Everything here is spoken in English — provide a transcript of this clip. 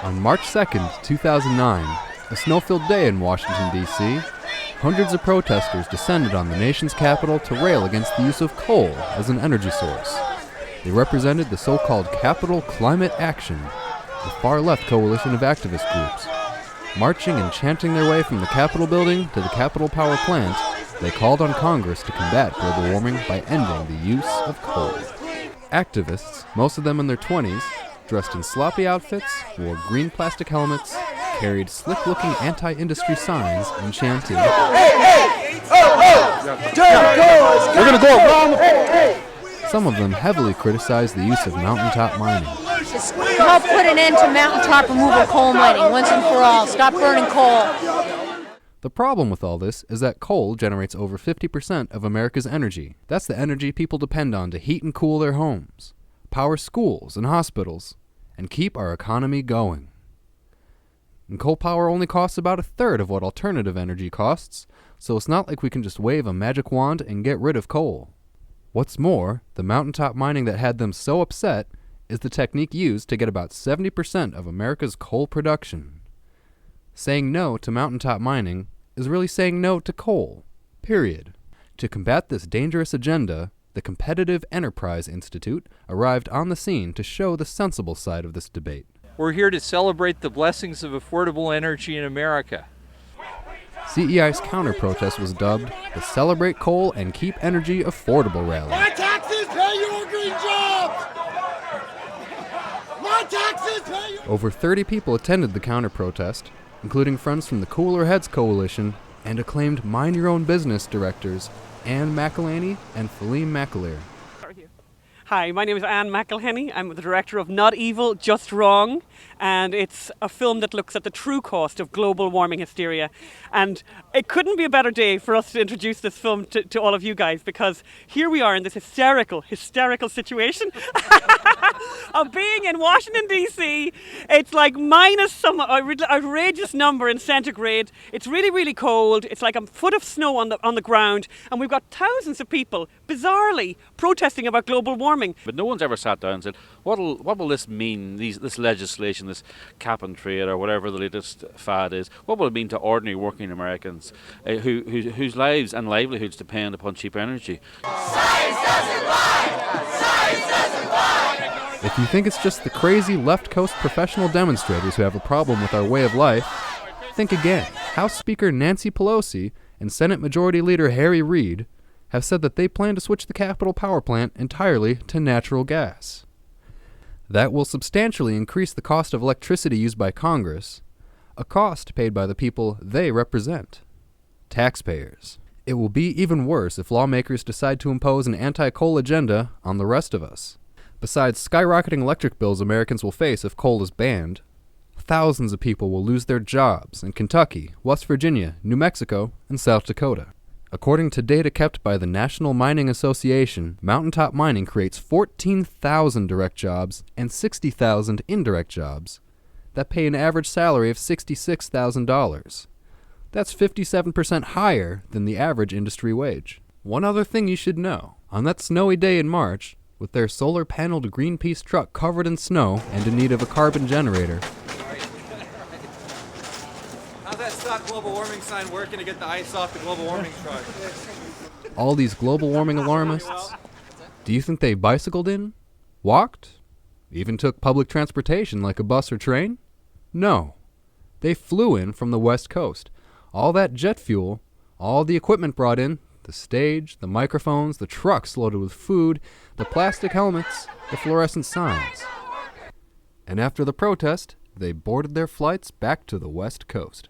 On March 2nd, 2009, a snow-filled day in Washington, D.C., hundreds of protesters descended on the nation's capital to rail against the use of coal as an energy source. They represented the so-called Capitol Climate Action, a far-left coalition of activist groups. Marching and chanting their way from the Capitol building to the Capitol Power Plant, they called on Congress to combat global warming by ending the use of coal. Activists, most of them in their 20s, dressed in sloppy outfits, wore green plastic helmets, carried slick-looking anti-industry signs, and chanted, "Hey, we're gonna go around." Some of them heavily criticized the use of mountaintop mining. Help put an end to mountaintop removal coal mining once and for all. Stop burning coal. The problem with all this is that coal generates over 50% of America's energy. That's the energy people depend on to heat and cool their homes, power schools and hospitals, and keep our economy going. And coal power only costs about a third of what alternative energy costs, so it's not like we can just wave a magic wand and get rid of coal. What's more, the mountaintop mining that had them so upset is the technique used to get about 70% of America's coal production. Saying no to mountaintop mining is really saying no to coal, period. To combat this dangerous agenda, the Competitive Enterprise Institute arrived on the scene to show the sensible side of this debate. We're here to celebrate the blessings of affordable energy in America. CEI's counter-protest was dubbed the Celebrate Coal and Keep Energy Affordable Rally. My taxes pay your green jobs! My taxes pay your... Over 30 people attended the counter-protest, including friends from the Cooler Heads Coalition and acclaimed Mind Your Own Business directors Anne McElhaney and Phileme McAleer. Hi, my name is Anne McElhaney. I'm the director of Not Evil, Just Wrong, and it's a film that looks at the true cost of global warming hysteria. And it couldn't be a better day for us to introduce this film to all of you guys, because here we are in this hysterical situation of being in Washington, D.C. It's like minus some outrageous number in centigrade. It's really, really cold. It's like a foot of snow on the ground, and we've got thousands of people, bizarrely, protesting about global warming. But no one's ever sat down and said, what will this mean, this legislation, this cap and trade or whatever the latest fad is, what will it mean to ordinary working Americans whose lives and livelihoods depend upon cheap energy? Science doesn't lie! Science doesn't lie! If you think it's just the crazy left coast professional demonstrators who have a problem with our way of life, think again. House Speaker Nancy Pelosi and Senate Majority Leader Harry Reid have said that they plan to switch the Capitol Power Plant entirely to natural gas. That will substantially increase the cost of electricity used by Congress, a cost paid by the people they represent, taxpayers. It will be even worse if lawmakers decide to impose an anti-coal agenda on the rest of us. Besides skyrocketing electric bills Americans will face if coal is banned, thousands of people will lose their jobs in Kentucky, West Virginia, New Mexico, and South Dakota. According to data kept by the National Mining Association, mountaintop mining creates 14,000 direct jobs and 60,000 indirect jobs that pay an average salary of $66,000. That's 57% higher than the average industry wage. One other thing you should know. On that snowy day in March, with their solar-paneled Greenpeace truck covered in snow and in need of a carbon generator, how's that stop global warming sign working to get the ice off the global warming truck? all these global warming alarmists, do you think they bicycled in? Walked? Even took public transportation like a bus or train? No. They flew in from the West Coast. All that jet fuel, all the equipment brought in, the stage, the microphones, the trucks loaded with food, the plastic helmets, the fluorescent signs. And after the protest, they boarded their flights back to the West Coast.